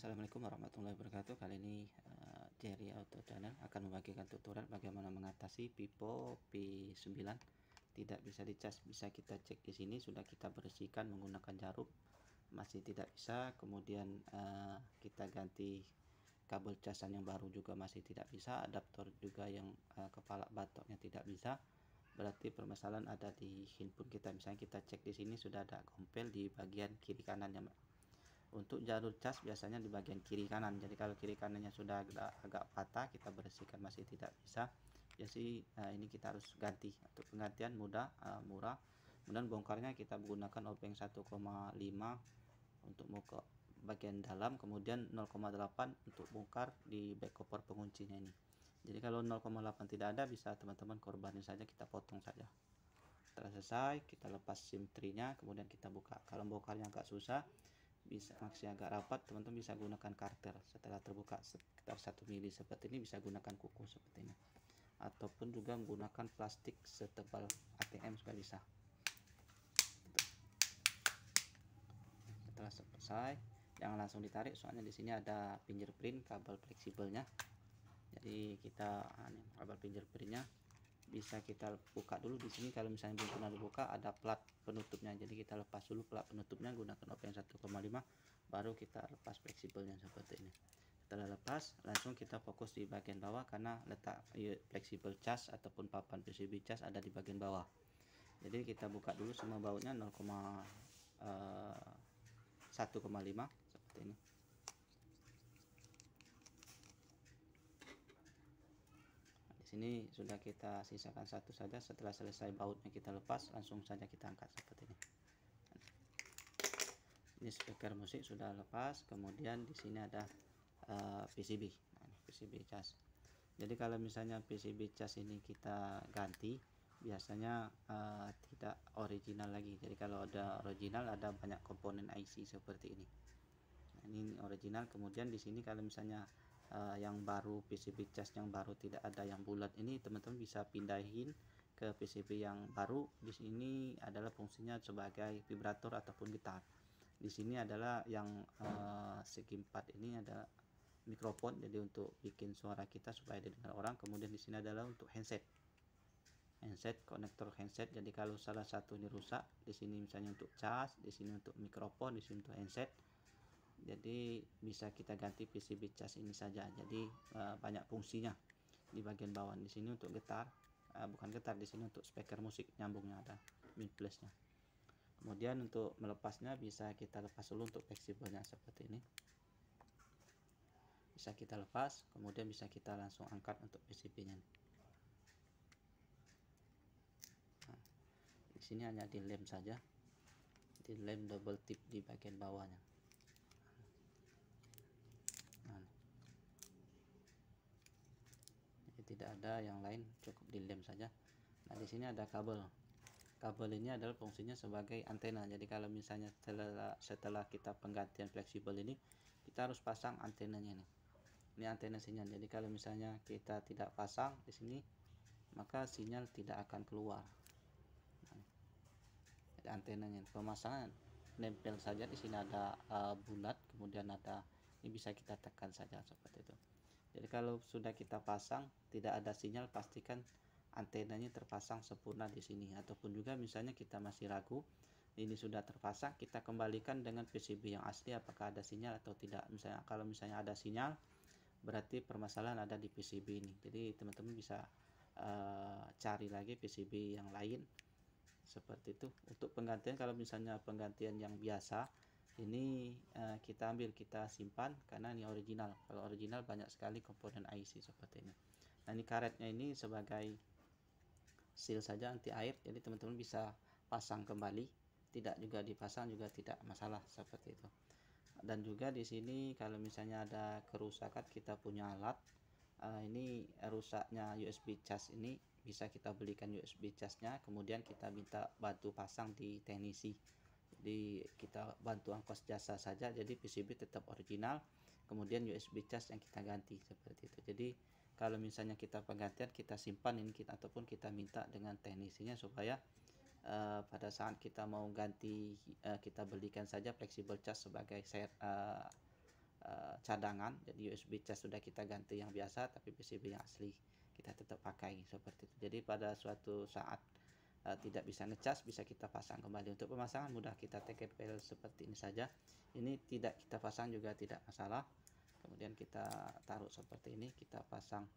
Assalamualaikum warahmatullahi wabarakatuh. Kali ini Jerry Auto Channel akan membagikan tutorial bagaimana mengatasi Vivo P9 tidak bisa dicas. Bisa kita cek di sini, sudah kita bersihkan menggunakan jarum, masih tidak bisa. Kemudian kita ganti kabel casan yang baru juga masih tidak bisa. Adaptor juga yang kepala batoknya tidak bisa. Berarti permasalahan ada di handphone kita. Misalnya kita cek di sini sudah ada kompel di bagian kiri kanannya. Untuk jalur cas biasanya di bagian kiri kanan. Jadi kalau kiri kanannya sudah agak patah, kita bersihkan masih tidak bisa, jadi ini kita harus ganti. Untuk penggantian mudah, murah. Kemudian bongkarnya kita menggunakan obeng 1,5 untuk buka bagian dalam, kemudian 0,8 untuk bongkar di back cover penguncinya ini. Jadi kalau 0,8 tidak ada, bisa teman-teman korbanin saja, kita potong saja. Setelah selesai, kita lepas SIM tray-nya, kemudian kita buka. Kalau bongkarnya agak susah, bisa masih agak rapat, teman-teman bisa gunakan karter. Setelah terbuka sekitar 1 mili seperti ini, bisa gunakan kuku seperti ini, ataupun juga menggunakan plastik setebal ATM juga bisa. Setelah selesai, jangan langsung ditarik, soalnya di sini ada fingerprint kabel fleksibelnya. Jadi kita kabel fingerprintnya bisa kita buka dulu. Di sini kalau misalnya belum pernah dibuka, ada plat penutupnya, jadi kita lepas dulu plat penutupnya gunakan obeng 1,5, baru kita lepas fleksibelnya seperti ini. Setelah lepas, langsung kita fokus di bagian bawah, karena letak fleksibel cas ataupun papan PCB cas ada di bagian bawah. Jadi kita buka dulu semua bautnya 0,1,5 seperti ini. Sini sudah kita sisakan satu saja. Setelah selesai bautnya kita lepas, langsung saja kita angkat seperti ini. Ini speaker musik sudah lepas. Kemudian di sini ada PCB, PCB cas. Jadi kalau misalnya PCB cas ini kita ganti, biasanya tidak original lagi. Jadi kalau ada original, ada banyak komponen IC seperti ini. Nah, ini original. Kemudian di sini kalau misalnya yang baru, PCB cas yang baru tidak ada yang bulat, ini teman-teman bisa pindahin ke PCB yang baru. Di sini adalah fungsinya sebagai vibrator ataupun gitar. Di sini adalah yang segi 4 ini ada mikrofon, jadi untuk bikin suara kita supaya didengar orang. Kemudian di sini adalah untuk handset, konektor handset. Jadi kalau salah satu ini rusak, di sini misalnya untuk cas, di sini untuk mikrofon, di sini untuk handset. Jadi bisa kita ganti PCB cas ini saja. Jadi banyak fungsinya di bagian bawah. Di sini untuk gitar, bukan gitar, di sini untuk speaker musik, nyambungnya ada min plusnya. Kemudian untuk melepasnya bisa kita lepas dulu untuk fleksibelnya seperti ini. Bisa kita lepas, kemudian bisa kita langsung angkat untuk PCB-nya. Nah, di sini hanya dilem saja, dilem double tip di bagian bawahnya. Jadi tidak ada yang lain, cukup dilem saja. Nah, di sini ada kabel. Kabel ini adalah fungsinya sebagai antena. Jadi kalau misalnya setelah kita penggantian fleksibel ini, kita harus pasang antenanya ini. Ini antena sinyal. Jadi kalau misalnya kita tidak pasang di sini, maka sinyal tidak akan keluar. Nah, antenanya, pemasangan nempel saja. Di sini ada bulat, kemudian ada ini, bisa kita tekan saja seperti itu. Jadi kalau sudah kita pasang tidak ada sinyal, pastikan antenanya terpasang sempurna di sini. Ataupun juga misalnya kita masih ragu, ini sudah terpasang, kita kembalikan dengan PCB yang asli apakah ada sinyal atau tidak. Misalnya kalau misalnya ada sinyal, berarti permasalahan ada di PCB ini. Jadi teman-teman bisa cari lagi PCB yang lain seperti itu. Untuk penggantian, kalau misalnya penggantian yang biasa ini kita ambil, kita simpan, karena ini original. Kalau original banyak sekali komponen IC seperti ini. Nah, ini karetnya ini sebagai seal saja, anti air, jadi teman-teman bisa pasang kembali, tidak juga dipasang juga tidak masalah seperti itu. Dan juga di sini kalau misalnya ada kerusakan, kita punya alat ini rusaknya USB cas, ini bisa kita belikan USB casnya, kemudian kita minta bantu pasang di teknisi. Jadi kita bantu ongkos jasa saja, jadi PCB tetap original, kemudian USB cas yang kita ganti seperti itu. Jadi kalau misalnya kita penggantian, kita simpan ini kita, ataupun kita minta dengan teknisinya supaya pada saat kita mau ganti, kita belikan saja fleksibel cas sebagai cadangan, jadi USB cas sudah kita ganti yang biasa, tapi PCB yang asli kita tetap pakai seperti itu. Jadi pada suatu saat tidak bisa ngecas, bisa kita pasang kembali. Untuk pemasangan mudah, kita TKPL seperti ini saja. Ini tidak kita pasang juga tidak masalah. Kemudian kita taruh seperti ini, kita pasang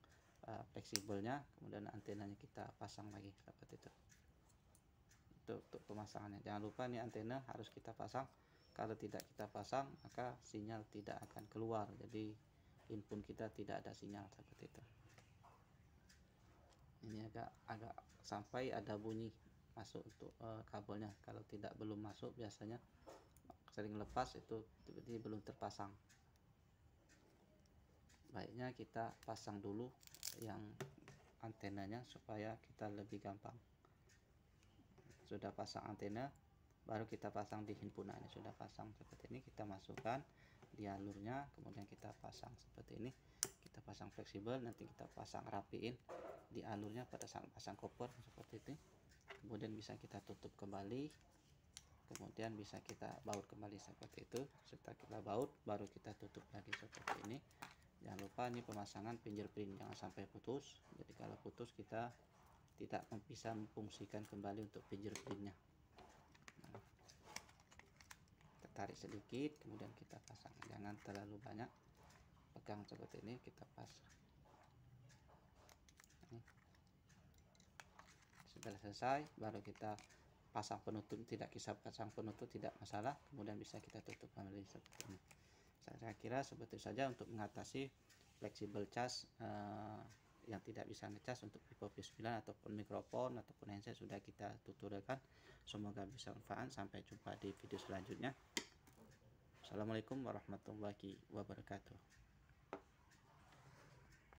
fleksibelnya, kemudian antenanya kita pasang lagi seperti itu. Itu untuk pemasangannya. Jangan lupa nih, antena harus kita pasang. Kalau tidak kita pasang, maka sinyal tidak akan keluar, jadi input kita tidak ada sinyal seperti itu. Ini agak sampai ada bunyi masuk untuk kabelnya. Kalau tidak belum masuk, biasanya sering lepas, itu tiba-tiba belum terpasang. Baiknya kita pasang dulu yang antenanya supaya kita lebih gampang. Sudah pasang antena, baru kita pasang di himpunan. Sudah pasang seperti ini, kita masukkan di alurnya, kemudian kita pasang seperti ini. Kita pasang fleksibel, nanti kita pasang rapiin di alurnya pada saat pasang koper seperti itu. Kemudian bisa kita tutup kembali, kemudian bisa kita baut kembali seperti itu. Setelah kita baut, baru kita tutup lagi seperti ini. Jangan lupa ini pemasangan fingerprint, jangan sampai putus. Jadi kalau putus, kita tidak bisa memfungsikan kembali untuk fingerprintnya. Kita tarik sedikit, kemudian kita pasang, jangan terlalu banyak, pegang seperti ini, kita pasang. Setelah selesai, baru kita pasang penutup. Tidak bisa pasang penutup tidak masalah, kemudian bisa kita tutup kembali seperti ini. Saya kira seperti saja untuk mengatasi fleksibel cas yang tidak bisa ngecas untuk Vivo V9 ataupun mikrofon ataupun handset, sudah kita tuturkan. Semoga bisa manfaat. Sampai jumpa di video selanjutnya. Assalamualaikum warahmatullahi wabarakatuh.